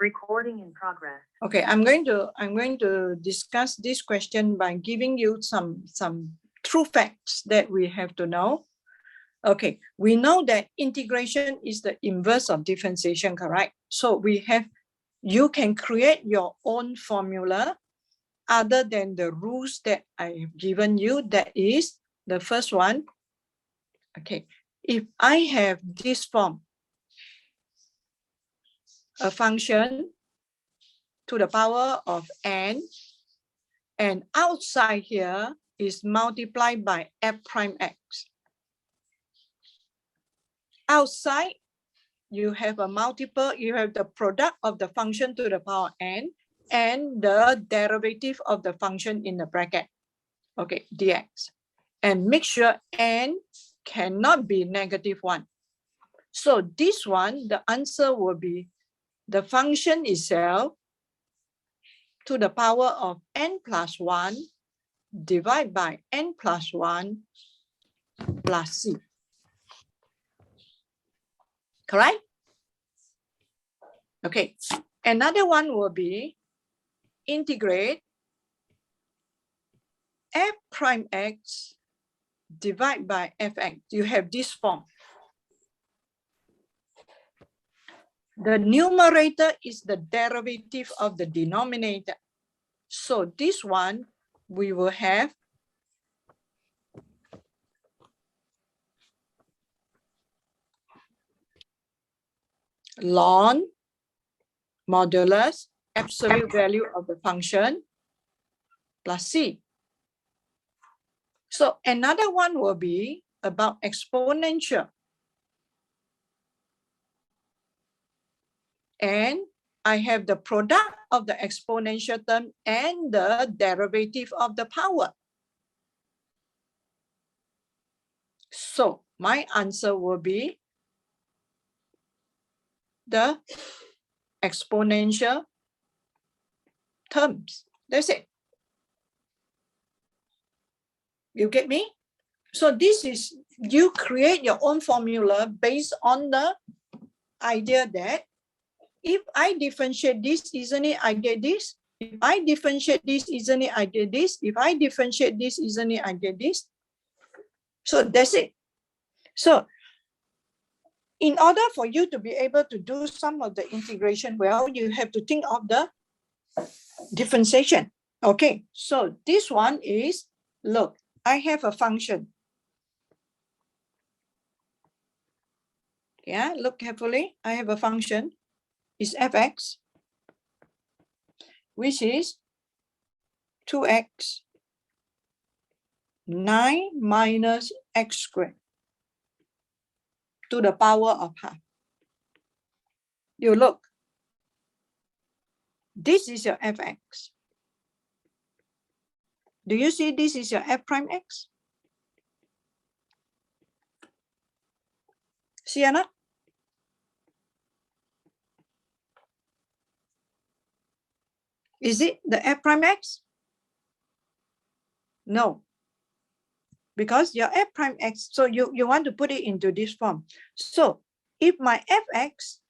Recording in progress. Okay, I'm going to discuss this question by giving you some true facts that we have to know. Okay, we know that integration is the inverse of differentiation, correct? So you can create your own formula other than the rules that I have given you. That is the first one. Okay, if I have this form, a function to the power of n, and outside here is multiplied by f prime x. Outside, you have a multiple, you have the product of the function to the power n and the derivative of the function in the bracket, okay, dx. And make sure n cannot be -1. So this one, the answer will be the function itself to the power of n plus 1 divided by n plus 1 plus c. Correct? Okay, another one will be integrate f prime x divided by fx. You have this form. The numerator is the derivative of the denominator. So this one, we will have ln modulus absolute value of the function plus c. So another one will be about exponential. And I have the product of the exponential term and the derivative of the power. So my answer will be the exponential terms. That's it. You get me? So this is, you create your own formula based on the idea that if I differentiate this, isn't it, I get this? If I differentiate this, isn't it, I get this? If I differentiate this, isn't it, I get this? So that's it. So in order for you to be able to do some of the integration well, you have to think of the differentiation. Okay, so this one is, look, I have a function. Yeah, look carefully. I have a function. Is fx, which is 2x 9 minus x squared to the power of half. You look, this is your fx. Do you see this is your f prime x? See or not? Is it the f prime x? No. Because your f prime x, so you want to put it into this form. So if my fx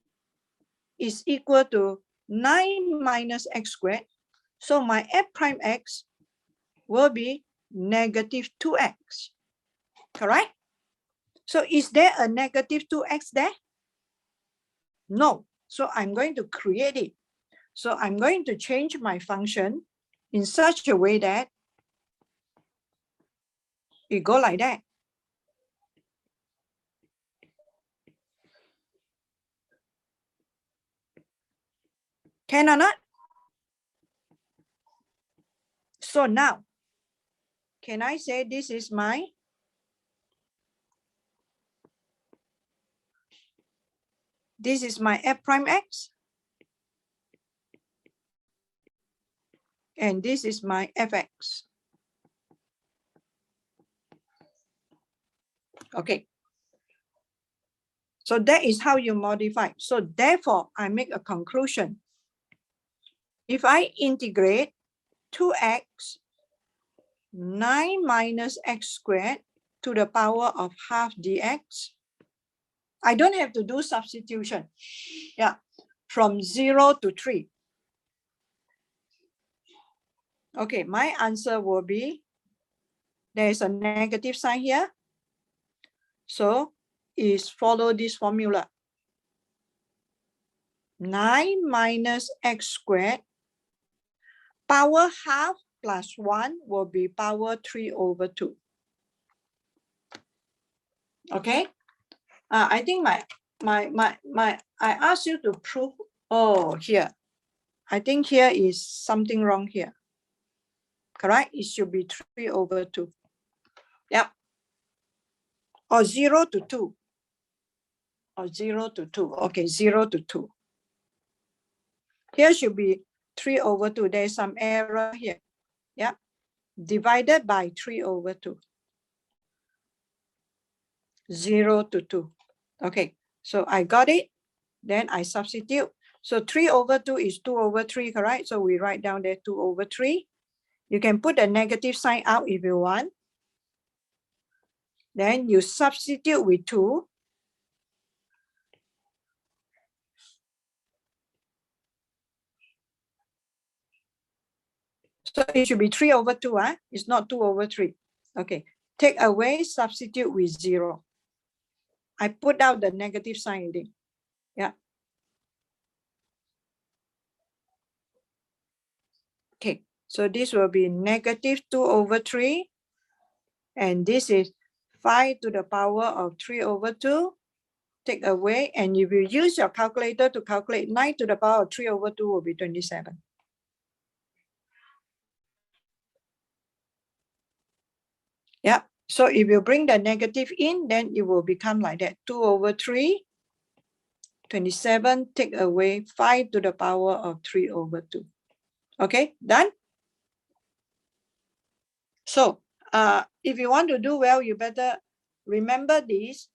is equal to 9 minus x squared, so my f prime x will be -2x. Correct? So is there a -2x there? No. So I'm going to create it. So I'm going to change my function in such a way that it go like that. Can or not? So now, can I say this is my f prime x? And this is my fx. Okay. So that is how you modify. So therefore, I make a conclusion. If I integrate 2x 9 minus x squared to the power of half dx, I don't have to do substitution. Yeah. from 0 to 3? Okay, my answer will be, there is a negative sign here. So is follow this formula. 9 minus x squared, power half plus 1 will be power 3 over 2. Okay. I think I asked you to prove. Oh, here. I think here is something wrong here. Correct? It should be 3 over 2. Yep. Or 0 to 2. Or 0 to 2. Okay, 0 to 2. Here should be 3 over 2. There's some error here. Yeah. Divided by 3 over 2. 0 to 2. Okay, so I got it. Then I substitute. So 3 over 2 is 2 over 3, correct? So we write down there 2 over 3. You can put a negative sign out if you want. Then you substitute with 2. So it should be 3 over 2, huh? It's not 2 over 3. Okay, take away, substitute with 0. I put out the negative sign already. Yeah. Okay, so this will be negative 2 over 3. And this is 5 to the power of 3 over 2. Take away, and if you use your calculator to calculate, 9 to the power of 3 over 2 will be 27. Yeah, so if you bring the negative in, then it will become like that. 2 over 3, 27, take away 5 to the power of 3 over 2. Okay, done? So if you want to do well, you better remember this.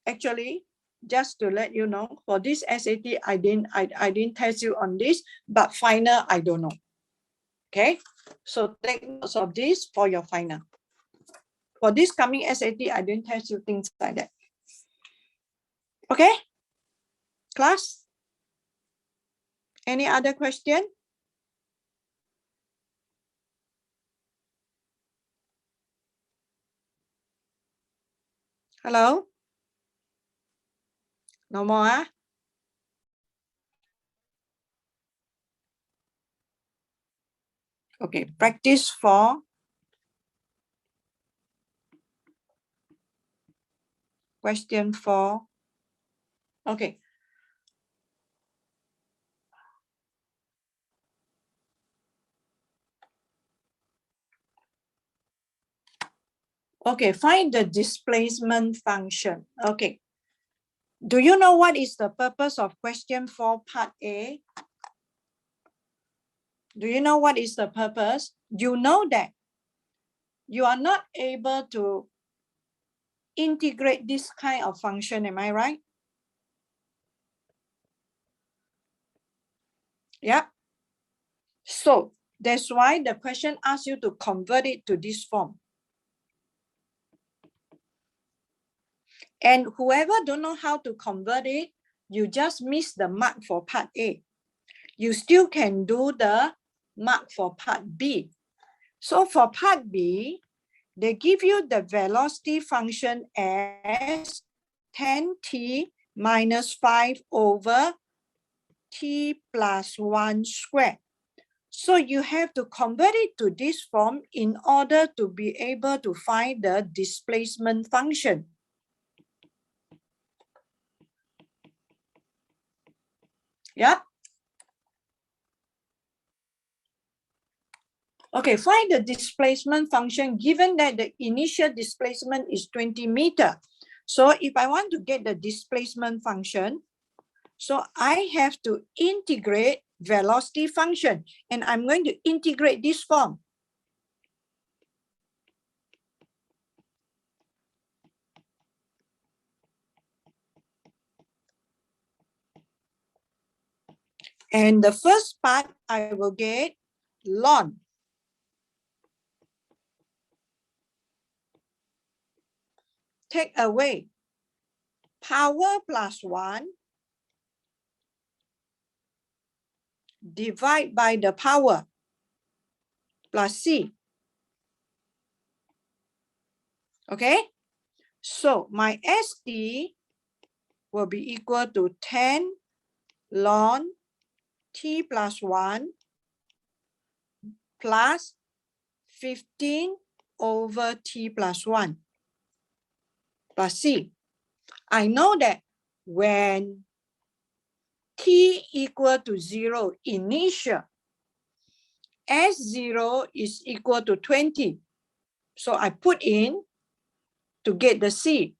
Actually, just to let you know, for this SAT, I didn't test you on this, but final, I don't know. Okay, so take notes of this for your final. For this coming SAT, I didn't test you things like that. Okay, class? Any other question? Hello? No more, huh? Okay, practice 4. Question 4. Okay. Okay, find the displacement function. Okay. Do you know what is the purpose of question 4, part A? Do you know what is the purpose? You know that you are not able to integrate this kind of function, am I right? Yeah. So that's why the question asks you to convert it to this form. And whoever don't know how to convert it, you just miss the mark for part A. You still can do the mark for part B. So for part B, they give you the velocity function as 10t minus 5 over t plus 1 squared. So you have to convert it to this form in order to be able to find the displacement function. Yeah. Okay, find the displacement function given that the initial displacement is 20 meters. So if I want to get the displacement function, so I have to integrate velocity function, and I'm going to integrate this form. And the first part, I will get ln. Take away power plus 1 divide by the power plus C. Okay, so my ST will be equal to 10 ln T plus 1 plus 15 over T plus 1 plus C. I know that when T equal to 0 initial, S0 is equal to 20. So I put in to get the C.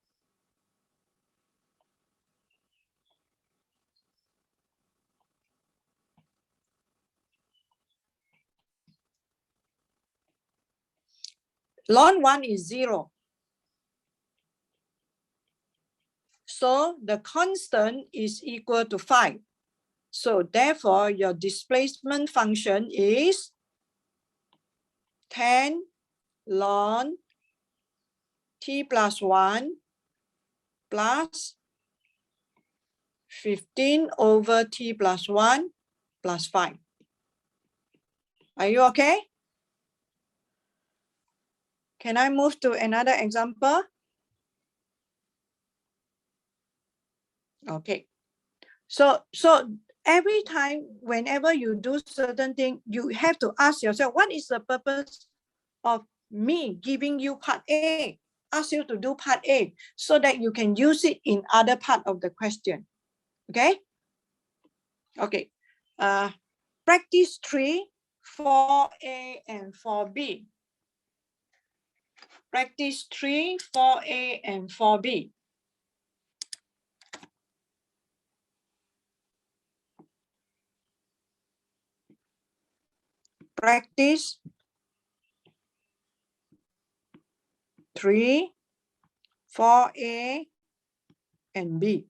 Ln 1 is 0. So the constant is equal to 5. So therefore, your displacement function is 10 ln T plus 1 plus 15 over T plus 1 plus 5. Are you okay? Can I move to another example? Okay. So every time, whenever you do certain thing, you have to ask yourself, what is the purpose of me giving you part A? Ask you to do part A so that you can use it in other part of the question. Okay? Okay. Practice 3, 4A and 4B. Practice 3, 4A and 4B. Practice 3, 4A and B.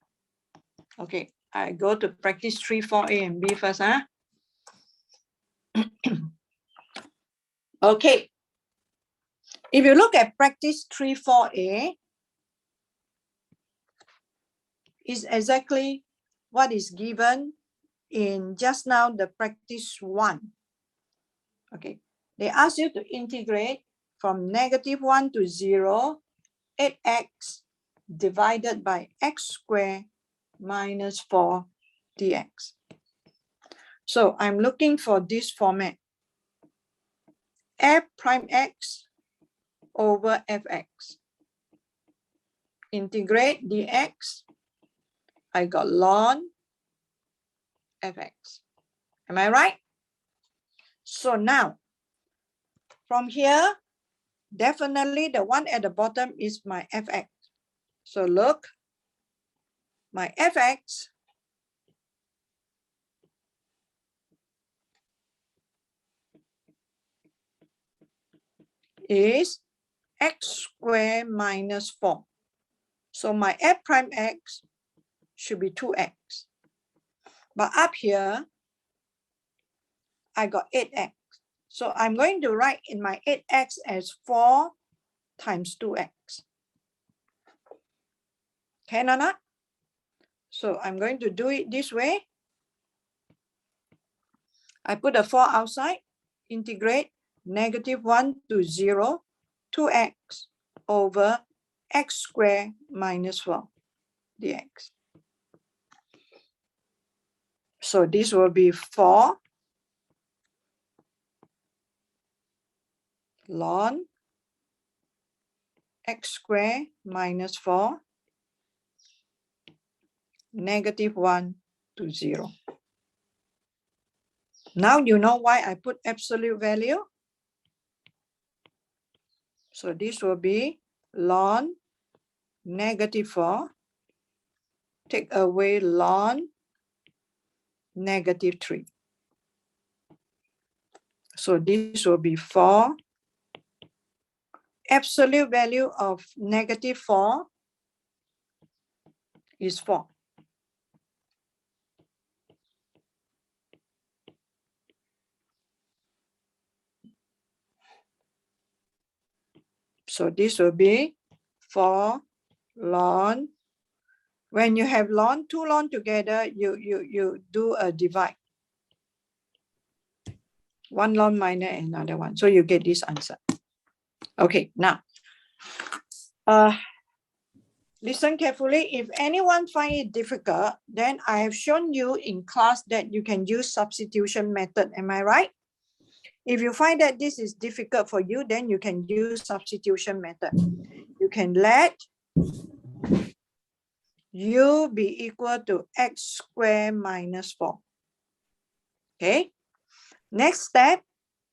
Okay, I go to practice 3, 4A and B first. Huh? Okay. If you look at practice 3, 4A, is exactly what is given in just now the practice 1. Okay, they ask you to integrate from -1 to 0, 8x divided by x squared minus 4 dx. So I'm looking for this format. F prime x over fx. Integrate dx. I got ln fx. Am I right? So now, from here, definitely the one at the bottom is my fx. So look, my fx is x squared minus 4. So my f prime x should be 2x. But up here, I got 8x. So I'm going to write in my 8x as 4 times 2x. Can or not? So I'm going to do it this way. I put a 4 outside, integrate -1 to 0, 2x over x squared minus 4 dx. So this will be 4 ln x squared minus 4 -1 to 0. Now you know why I put absolute value. So this will be ln -4, take away ln -3. So this will be 4. Absolute value of -4 is 4. So this will be 4 ln. When you have ln, 2 ln together, you do a divide. One long minus another one. So you get this answer. Okay, now, listen carefully. If anyone find it difficult, then I have shown you in class that you can use substitution method. Am I right? If you find that this is difficult for you, then you can use substitution method. You can let u be equal to x squared minus 4. Okay. Next step,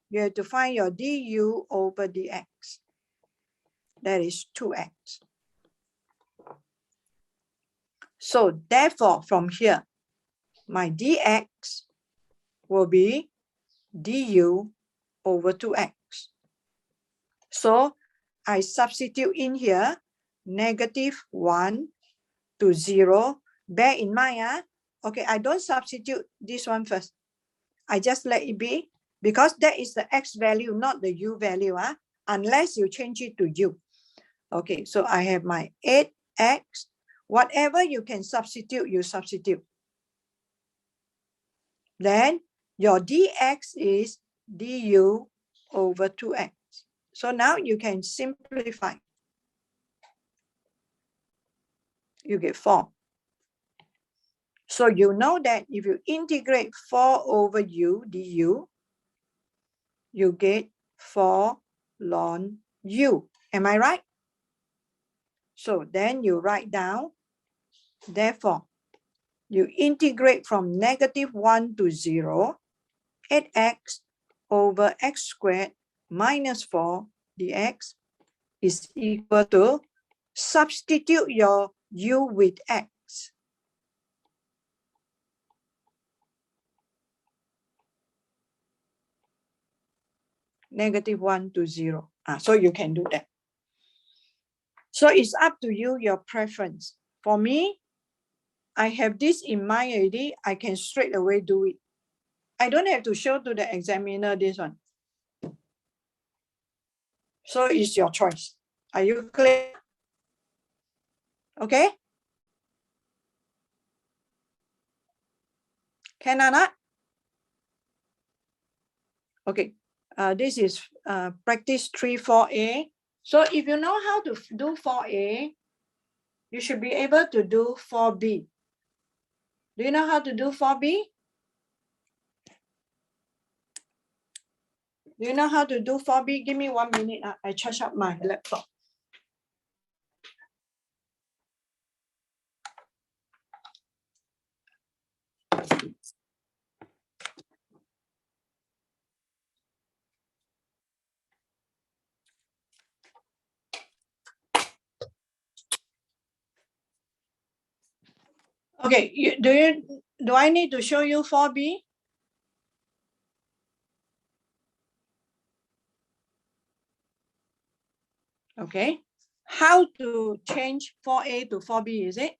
you have to find your du over dx. That is 2x. So therefore, from here, my dx will be du over 2x. So I substitute in here -1 to 0. Bear in mind, okay, I don't substitute this one first. I just let it be because that is the x value, not the u value, unless you change it to u. Okay, so I have my 8x. Whatever you can substitute, you substitute. Then your dx is du over 2x. So now you can simplify. You get 4. So you know that if you integrate 4 over u du, you get 4 ln u. Am I right? So then you write down, therefore, you integrate from -1 to 0, 8x over x squared minus 4 dx is equal to, substitute your u with x. -1 to 0. So you can do that. So it's up to you, your preference. For me, I have this in mind already. I can straight away do it. I don't have to show to the examiner this one. So it's your choice. Are you clear? Okay? Can or not? Okay. This is practice 3-4A. So if you know how to do 4A, you should be able to do 4B. Do you know how to do 4B? Do you know how to do 4B? Give me 1 minute. I charge up my laptop. Okay, do I need to show you 4B? Okay, how to change 4A to 4B, is it?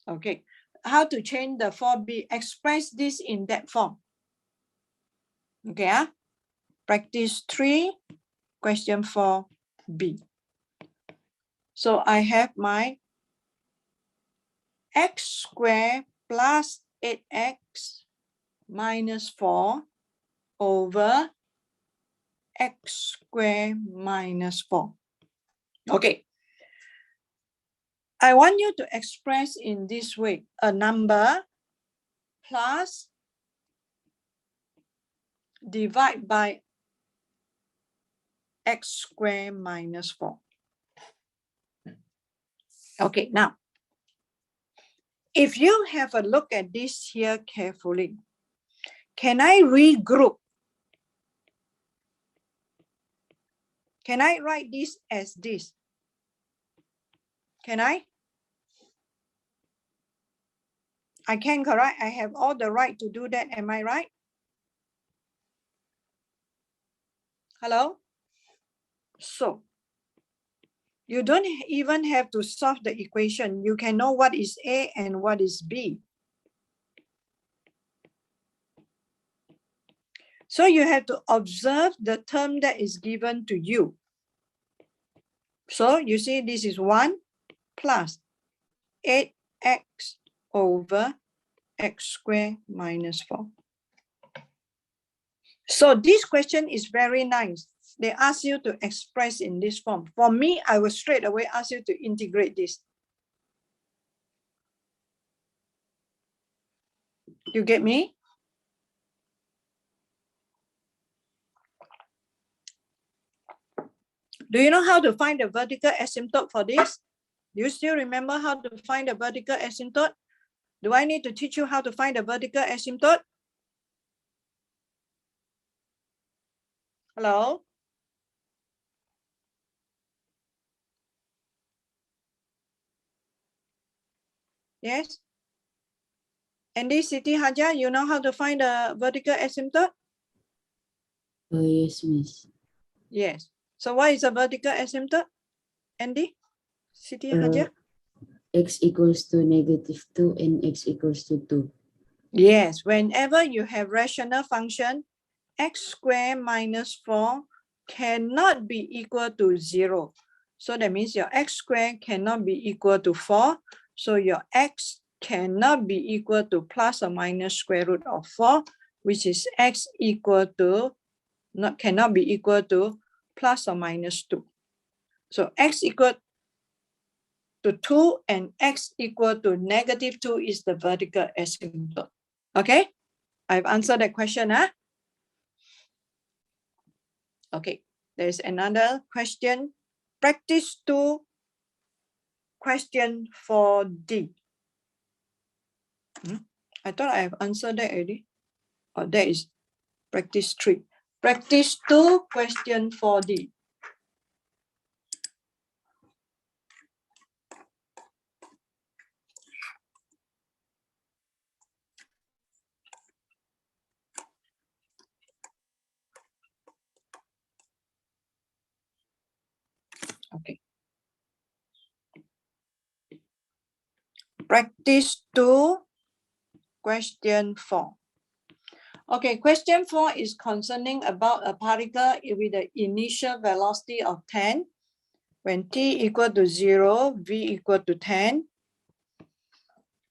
Okay, how to change the 4B? Express this in that form. Okay, practice 3, question 4B. So I have my x squared plus 8x minus 4 over x squared minus 4. Okay. I want you to express in this way, a number plus divide by x squared minus 4. Okay, now, if you have a look at this here carefully, can I regroup? Can I write this as this? Can I? I can, correct? I have all the right to do that. Am I right? Hello? So, you don't even have to solve the equation. You can know what is A and what is B. So you have to observe the term that is given to you. So you see this is 1 plus 8x over x squared minus 4. So this question is very nice. They ask you to express in this form. For me, I will straight away ask you to integrate this. You get me? Do you know how to find the vertical asymptote for this? Do you still remember how to find the vertical asymptote? Do I need to teach you how to find the vertical asymptote? Hello? Yes? Andy, Siti, Haja, you know how to find the vertical asymptote? Oh, yes, Miss. Yes. So what is a vertical asymptote? Andy, Siti, Haja? X equals to -2 and x equals to 2. Yes. Whenever you have rational function, x squared minus 4 cannot be equal to 0. So that means your x squared cannot be equal to 4. So your x cannot be equal to plus or minus square root of 4, which is x equal to, cannot be equal to plus or minus 2. So x equal to 2 and x equal to -2 is the vertical asymptote. Okay, I've answered that question. Huh? Okay, there's another question. Practice 2, question 4D. I thought I have answered that already. Oh, that is practice 3. Practice 2, question 4D. Okay. Practice 2, question 4. Okay, question 4 is concerning about a particle with the initial velocity of 10. When t equal to 0, v equal to 10.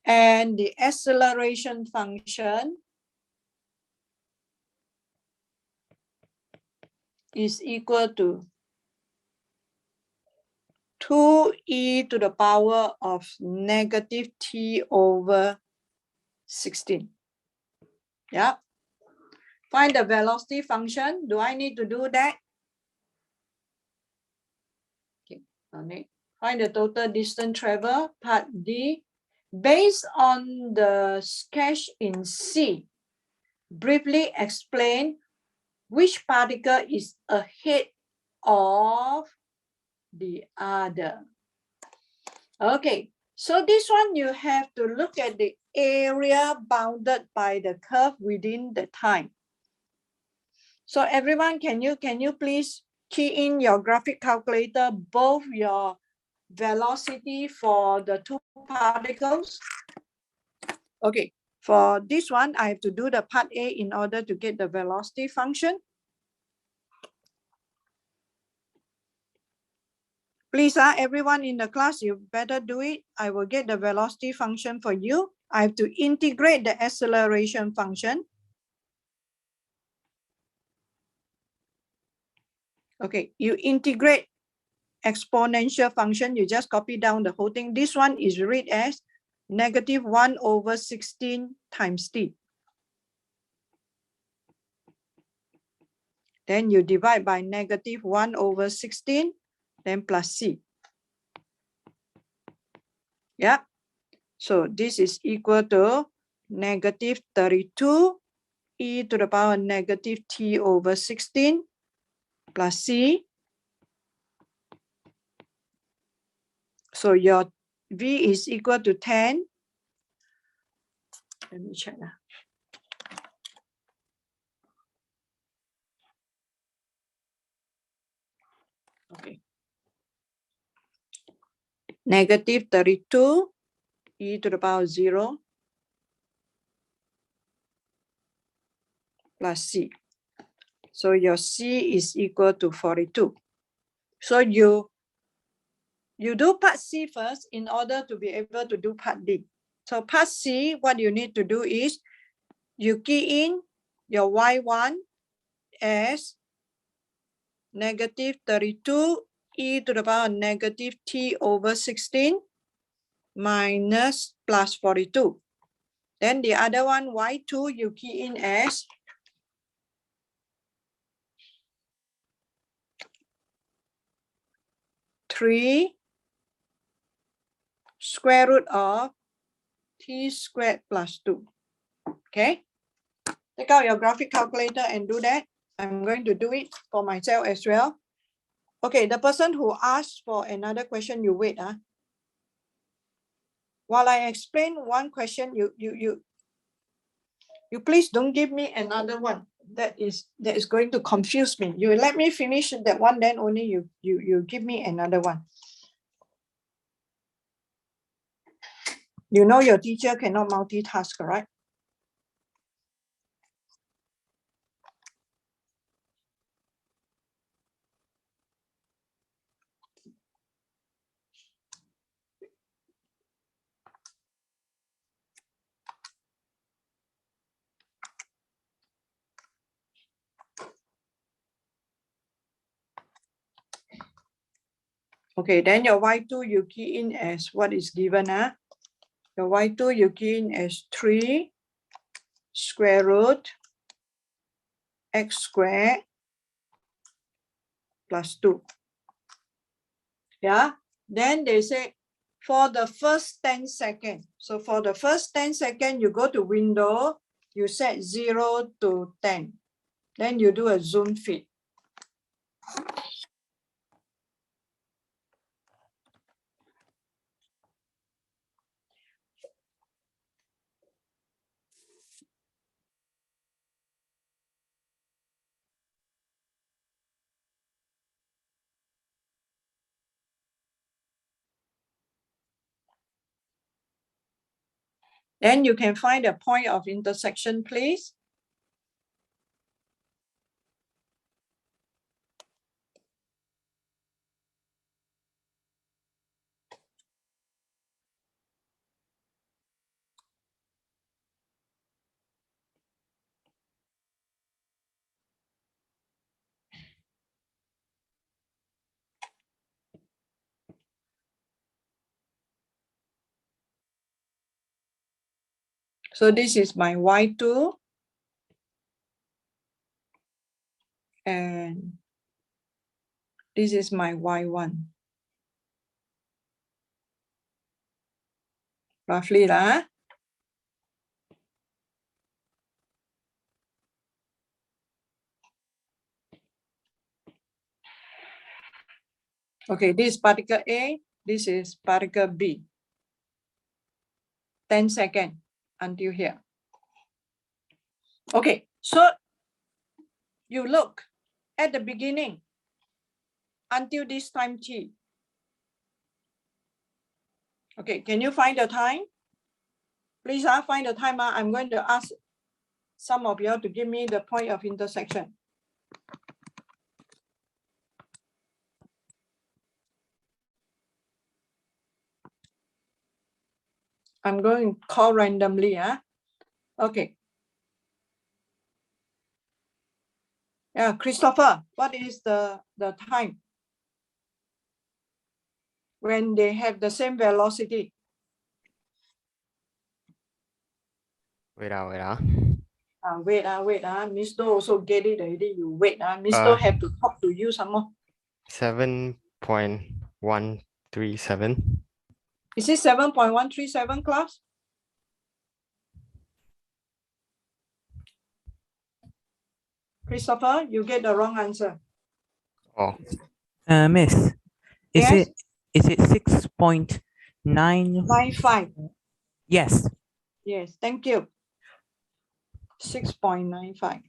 And the acceleration function is equal to 2e to the power of -t over 16. Yeah. Find the velocity function. Do I need to do that? Okay. Find the total distance traveled, part D. Based on the sketch in C, briefly explain which particle is ahead of the other. Okay, so this one you have to look at the area bounded by the curve within the time. So everyone, can you please key in your graphic calculator, both your velocity for the two particles? Okay, for this one, I have to do the part A in order to get the velocity function. Please, everyone in the class, you better do it. I will get the velocity function for you. I have to integrate the acceleration function. Okay, you integrate exponential function, you just copy down the whole thing. This one is read as -1/16 times t. Then you divide by -1/16, then plus c. Yeah, so this is equal to -32 e to the power -t over 16 plus c. So your v is equal to 10. Let me check now. Okay. -32 e to the power 0 plus c. So your c is equal to 42. So you do part C first in order to be able to do part D. So part C, what you need to do is you key in your y1 as negative 32 e to the power negative t over 16 minus plus 42. Then the other one, y2, you key in as three square root of t squared plus 2. Okay, take out your graphic calculator and do that. I'm going to do it for myself as well. Okay, the person who asked for another question, you wait. While I explain one question, you please don't give me another one that is going to confuse me. You let me finish that one, then only you give me another one. You know your teacher cannot multitask, right? Okay, then your y2 you key in as what is given. Your y2 you key in as 3 square root x squared plus 2. Yeah, then they say for the first 10 seconds. So for the first 10 seconds, you go to window, you set 0 to 10. Then you do a zoom fit. Then you can find a point of intersection, please. So this is my y2. And this is my y1. Roughly lah. Okay, this is particle A, this is particle B. 10 seconds until here. Okay, so you look at the beginning until this time t. Okay, can you find the time? Please find the time. I'm going to ask some of you to give me the point of intersection. I'm going to call randomly. Okay. Yeah, Christopher, what is the time when they have the same velocity? Wait. Wait. Mr. also get it already. You wait. Mr. have to talk to you some more. 7.137. Is it 7.137 class? Christopher, you get the wrong answer. Oh, Miss, Yes? is it 6.9? 95. Yes. Yes, thank you. 6.95.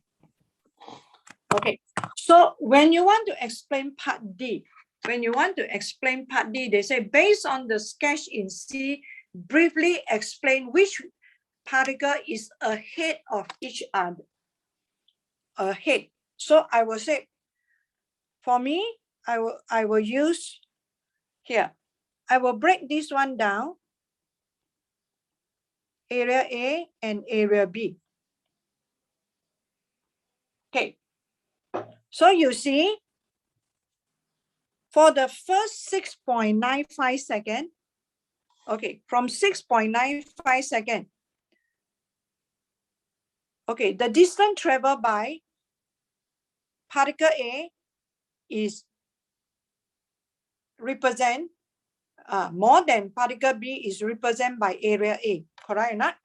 Okay, so when you want to explain part D, they say based on the sketch in C, briefly explain which particle is ahead of each other. Ahead. So I will say, for me, I will use here. I will break this one down. Area A and area B. Okay. So you see, for the first 6.95 seconds, okay, from 6.95 seconds, okay, the distance traveled by particle A is represent more than particle B is represented by area A, correct or not?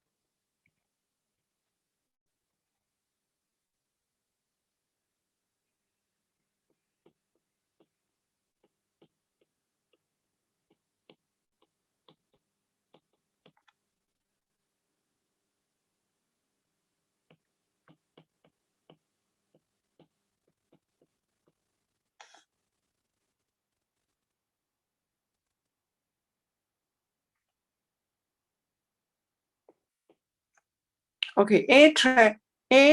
Okay, A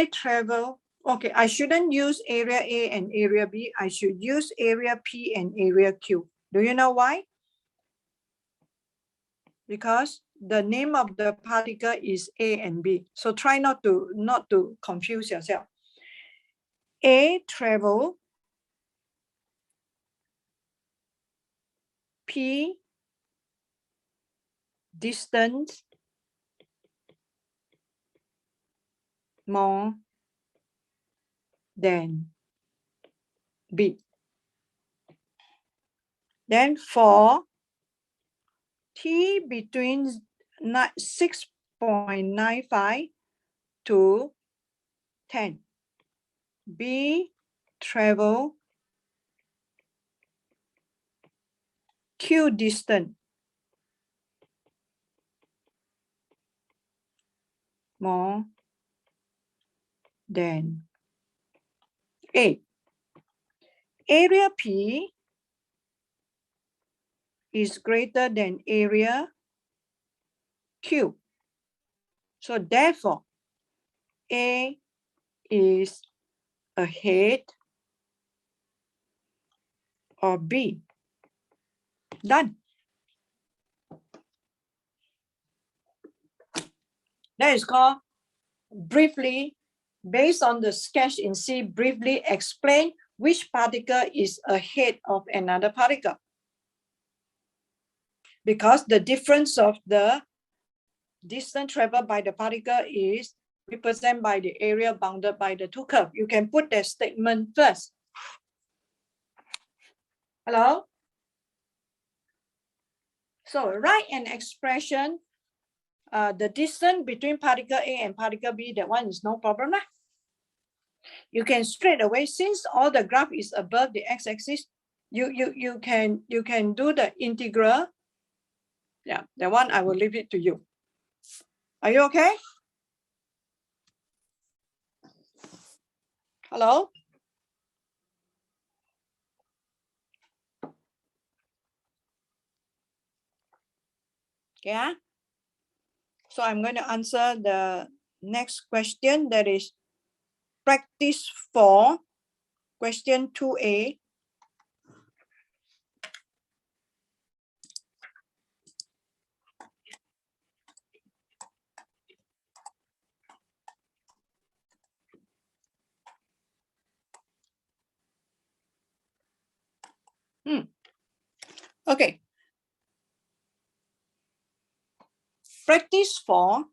travel. Okay, I shouldn't use area A and area B. I should use area P and area Q. Do you know why? Because the name of the particle is A and B. So try not to confuse yourself. A travel, P distance more than B. Then for T between 6.95 to 10, B travel Q distance more than A. Area P is greater than area Q. So therefore, A is ahead of B. Done. That is called briefly, based on the sketch in C, briefly explain which particle is ahead of another particle. Because the difference of the distance traveled by the particle is represented by the area bounded by the two curves. You can put that statement first. Hello? So write an expression, the distance between particle A and particle B, that one is no problem. You can straight away, since all the graph is above the x-axis, you can do the integral. Yeah, that one I will leave it to you. Are you okay? Hello? Yeah. So I'm going to answer the next question, that is practice 4, question 2A. Okay. Practice 4,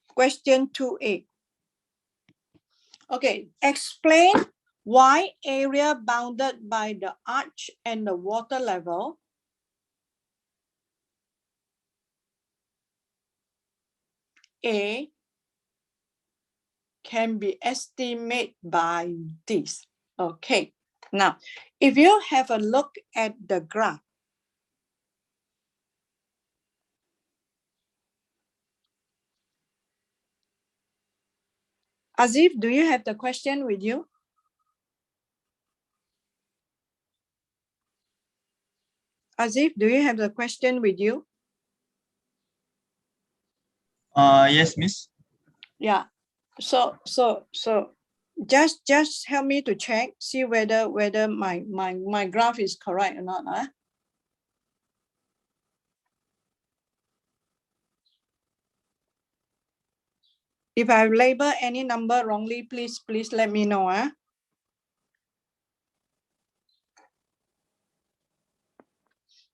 question 2A. Okay, explain why area bounded by the arch and the water level A can be estimated by this. Okay, now if you have a look at the graph, Azif, do you have the question with you? Azif, do you have the question with you? Yes, Miss. Yeah. So just help me to check, see whether my graph is correct or not. Huh? If I label any number wrongly, please let me know.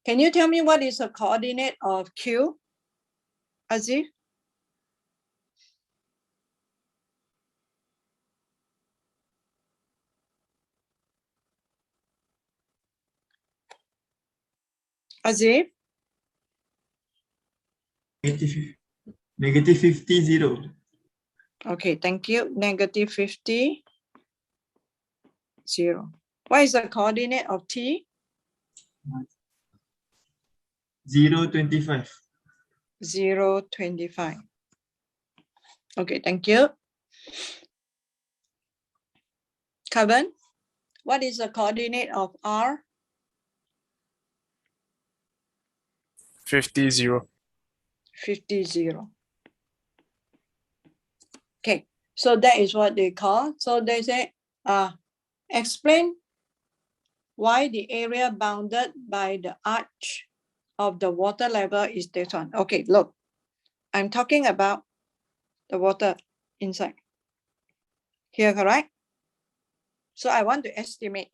Can you tell me what is the coordinate of Q, Azif? Azif? Negative 50, 0. Okay, thank you. Negative 50, 0. What is the coordinate of T? 0, 25. 0, 25. Okay, thank you. Kevin, what is the coordinate of R? 50, 0. 50, 0. Okay, so that is what they call. So they say, explain why the area bounded by the arch of the water level is this one. Okay, look, I'm talking about the water inside here, correct? So I want to estimate.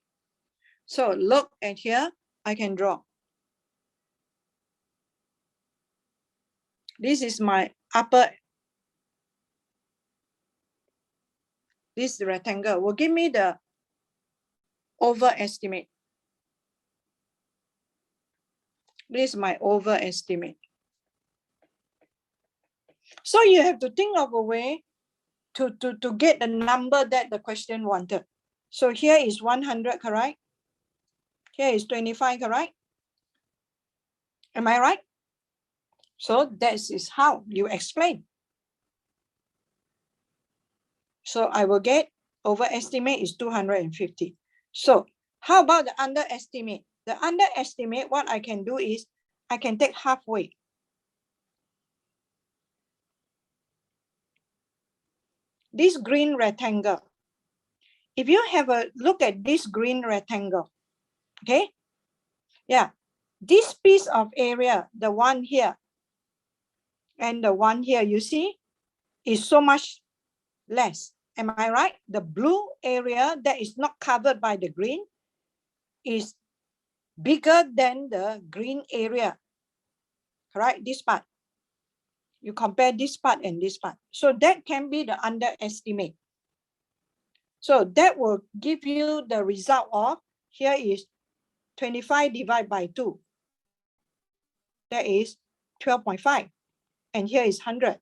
So look at here, I can draw. This is my upper, this rectangle will give me the overestimate. This is my overestimate. So you have to think of a way to get the number that the question wanted. So here is 100, correct? Here is 25, correct? Am I right? So that is how you explain. So I will get overestimate is 250. So how about the underestimate? The underestimate, what I can do is I can take halfway. This green rectangle. If you have a look at this green rectangle, okay? Yeah, this piece of area, the one here and the one here, you see, is so much less. Am I right? The blue area that is not covered by the green is bigger than the green area, right? This part. You compare this part and this part. So that can be the underestimate. So that will give you the result of, here is 25 divided by 2. That is 12.5. And here is 100.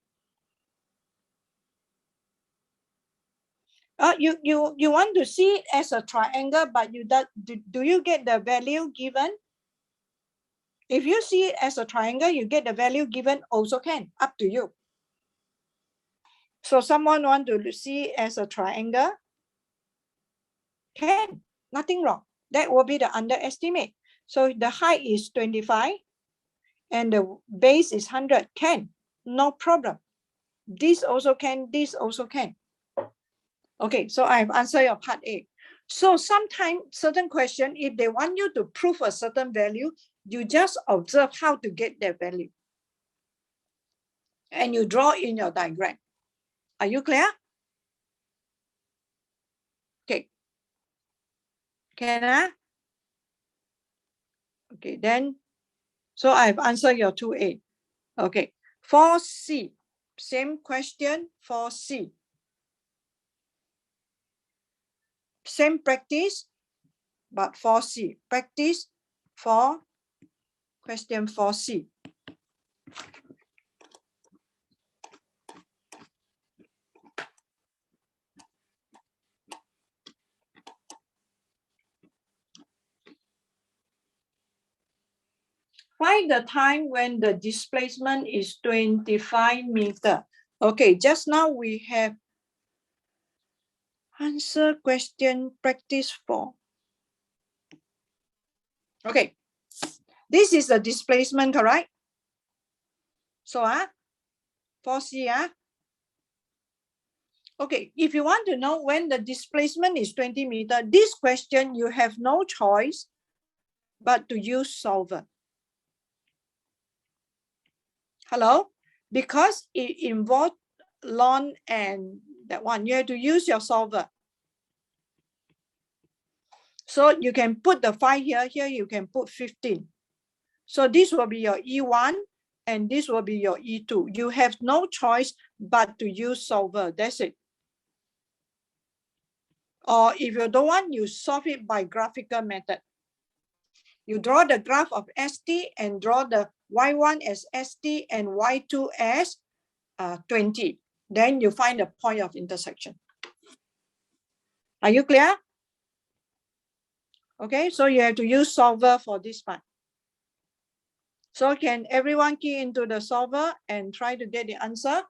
You want to see it as a triangle, but do you get the value given? If you see it as a triangle, you get the value given also can, up to you. So someone want to see it as a triangle? Can, nothing wrong. That will be the underestimate. So the height is 25 and the base is 100, can, no problem. This also can, this also can. Okay, so I've answered your part A. So sometimes certain question, if they want you to prove a certain value, you just observe how to get that value. And you draw in your diagram. Are you clear? Okay. Can I? Okay, then, so I've answered your 2A. Okay, for C, same question for C. Same practice, but for C. Practice for question for C. Find the time when the displacement is 25 meters. Okay, just now we have answer question practice 4. Okay, this is the displacement, correct? So, for C, okay, if you want to know when the displacement is 20 meters, this question you have no choice but to use solver. Hello? Because it involves ln and that one. You have to use your solver. So you can put the 5 here. Here you can put 15. So this will be your E1 and this will be your E2. You have no choice but to use solver. That's it. Or if you don't want, you solve it by graphical method. You draw the graph of ST and draw the Y1 as ST and Y2 as 20. Then you find the point of intersection. Are you clear? Okay, so you have to use solver for this part. So can everyone key into the solver and try to get the answer?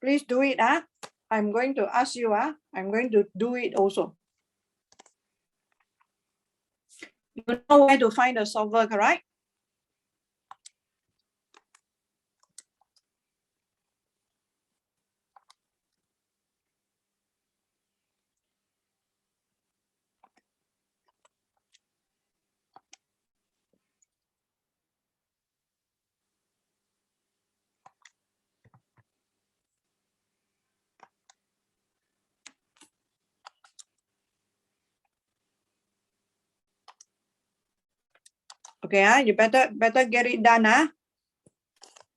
Please do it. I'm going to ask you. I'm going to do it also. You know where to find the solver, correct? Okay, you better get it done.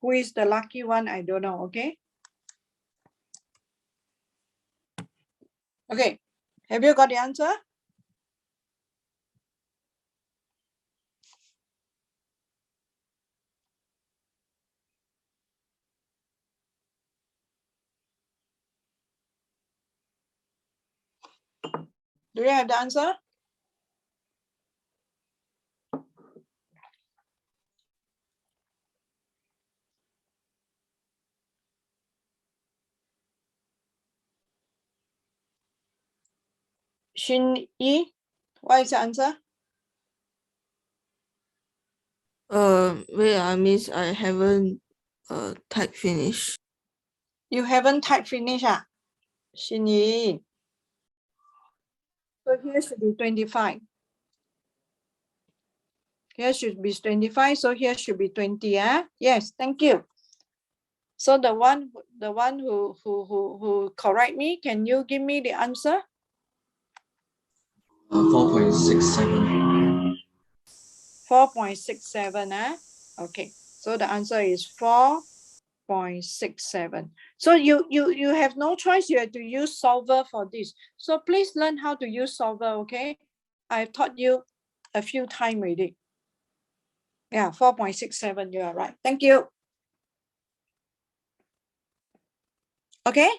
Who is the lucky one? I don't know. Okay. Okay. Have you got the answer? Do you have the answer? Xin Yi, what is the answer? Wait, I miss. I haven't type finish. You haven't typed finish, Xin Yi. So here should be 25. Here should be 25. So here should be 20. Yes, thank you. So the one who correct me, can you give me the answer? 4.67. 4.67. Okay, so the answer is 4.67. So you have no choice. You have to use solver for this. So please learn how to use solver. Okay, I've taught you a few times already. Yeah, 4.67. You are right. Thank you. Okay.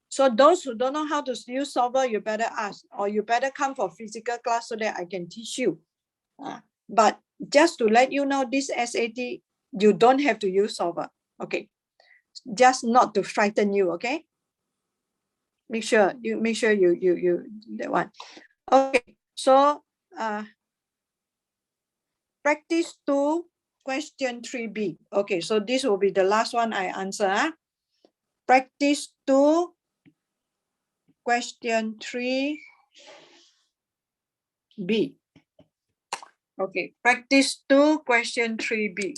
So those who don't know how to use solver, you better ask, or you better come for physical class so that I can teach you. But just to let you know, this SAT, you don't have to use solver. Okay. Just not to frighten you. Okay. Make sure you that one. Okay. So practice 2, question 3B. Okay. So this will be the last one I answer. Practice 2, question 3B. Okay, practice 2, question 3B.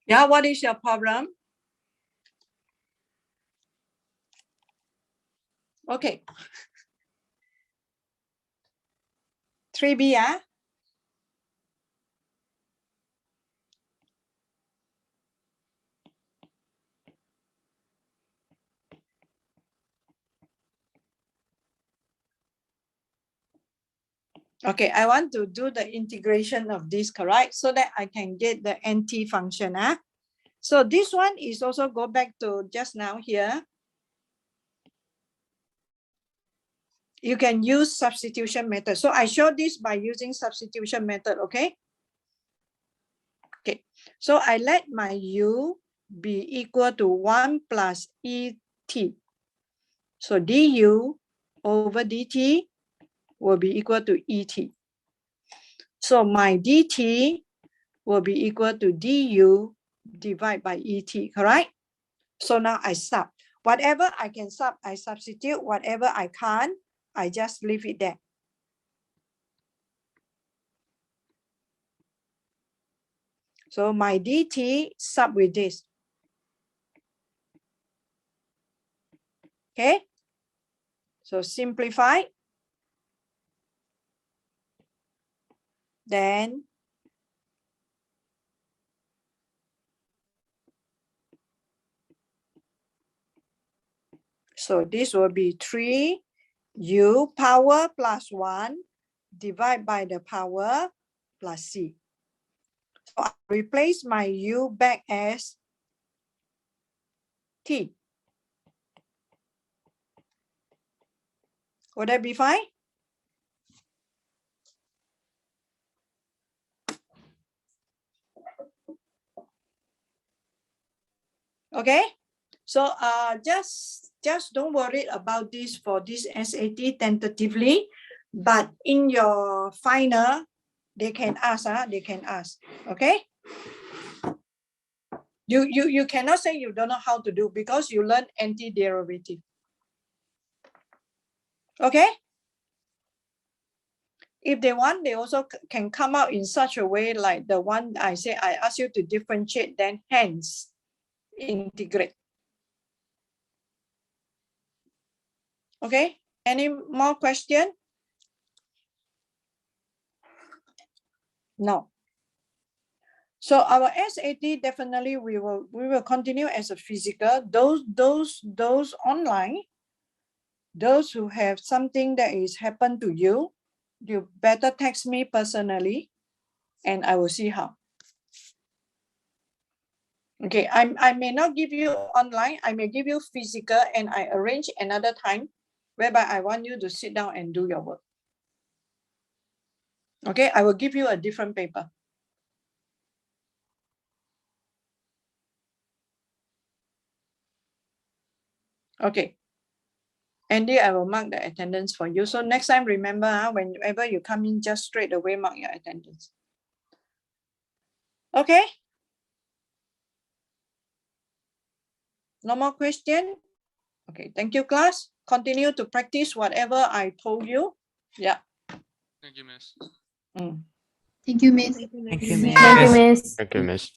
Yeah, what is your problem? Okay. 3B, Okay, I want to do the integration of this, correct? So that I can get the NT function. So this one is also go back to just now here. You can use substitution method. So I show this by using substitution method, okay? Okay, so I let my U be equal to 1 plus ET. So DU over DT will be equal to ET. So my DT will be equal to DU divided by ET, correct? So now I sub. Whatever I can I substitute. Whatever I can't, I just leave it there. So my dt sub with this. Okay. So simplify. Then so this will be 3u power plus 1 divided by the power plus c. So I replace my u back as t. Would that be fine? Okay. So just don't worry about this for this SAT tentatively, but in your final, they can ask, they can ask. Okay. You cannot say you don't know how to do because you learn antiderivative. Okay. If they want, they also can come out in such a way like the one I say, I ask you to differentiate, then hence integrate. Okay, any more question? No. So our SAT definitely we will continue as a physical. Those online, those who have something that is happened to you, you better text me personally, and I will see how. Okay, I may not give you online. I may give you physical, and I arrange another time whereby I want you to sit down and do your work. Okay, I will give you a different paper. Okay. Andy, I will mark the attendance for you. So next time, remember, whenever you come in, just straight away mark your attendance. Okay. No more question? Okay, thank you, class. Continue to practice whatever I told you. Yeah. Thank you, Miss. Thank you, Miss. Thank you, Miss. Thank you, miss.